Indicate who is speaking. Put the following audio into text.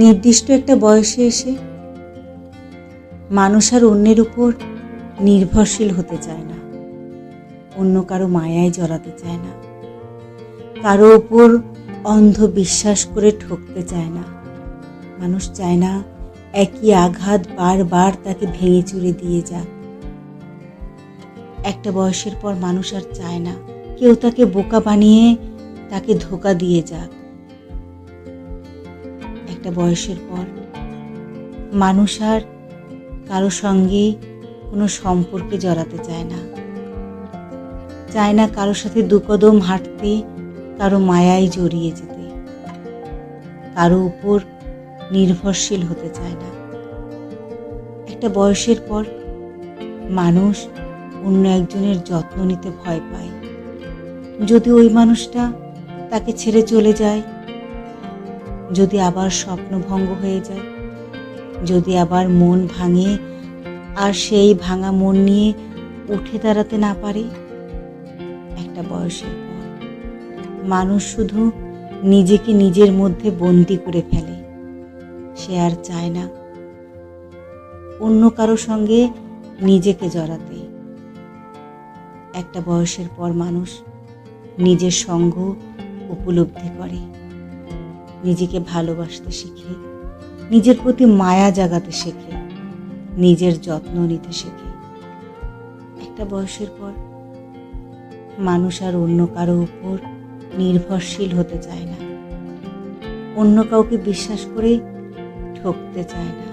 Speaker 1: নির্দিষ্ট একটা বয়সে এসে মানুষ আর অন্যের উপর নির্ভরশীল হতে চায় না, অন্য কারো মায়ায় জড়াতে চায় না, কারো উপর অন্ধ বিশ্বাস করে ঠকতে চায় না। মানুষ চায় না একই আঘাত বারবার তাকে ভেঙে চুরে দিয়ে যাক। একটা বয়সের পর মানুষ আর চায় না কেউ তাকে বোকা বানিয়ে তাকে ধোঁকা দিয়ে যাক। একটা বয়সের পর মানুষ আর কারো সঙ্গে কোনো সম্পর্কে জড়াতে চায় না, চায় না কারোর সাথে দুকদম হাঁটতে, কারো মায়ায় জড়িয়ে যেতে, কারো উপর নির্ভরশীল হতে চায় না। একটা বয়সের পর মানুষ অন্য একজনের যত্ন নিতে ভয় পায়। যদি ওই মানুষটা তাকে ছেড়ে চলে যায়, যদি আবার স্বপ্নভঙ্গ হয়ে যায়, যদি আবার মন ভাঙে আর সেই ভাঙা মন নিয়ে উঠে দাঁড়াতে না পারে। একটা বয়সের পর মানুষ শুধু নিজেকে নিজের মধ্যে বন্দি করে ফেলে। সে আর চায় না অন্য কারো সঙ্গে নিজেকে জড়াতে। একটা বয়সের পর মানুষ নিজের সঙ্গ উপলব্ধি করে, নিজেকে ভালোবাসতে শিখে, নিজের প্রতি মায়া জাগাতে শেখে, নিজের যত্ন নিতে শেখে। একটা বয়সের পর মানুষ আর অন্য কারো উপর নির্ভরশীল হতে চায় না, অন্য কাউকে বিশ্বাস করে ঠকতে চায় না।